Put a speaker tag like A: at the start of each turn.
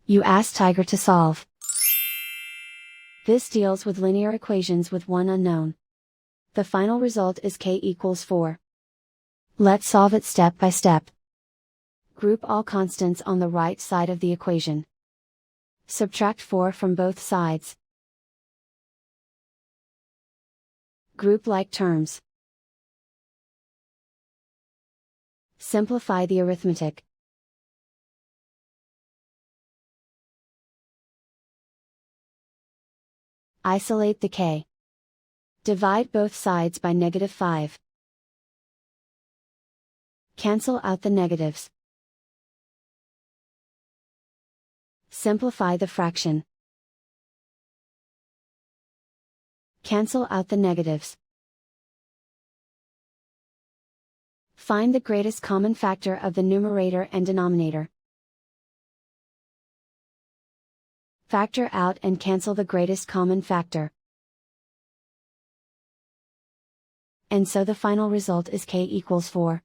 A: You ask Tiger to solve. This deals with linear equations with one unknown. The final result is k equals 4. Let's solve it step by step. Group all constants on the right side of the equation. Subtract 4 from both sides. Group like terms. Simplify the arithmetic. Isolate the k. Divide both sides by -5. Cancel out the negatives. Simplify the fraction. Cancel out the negatives. Find the greatest common factor of the numerator and denominator. Factor out and cancel the greatest common factor. And so the final result is k equals 4.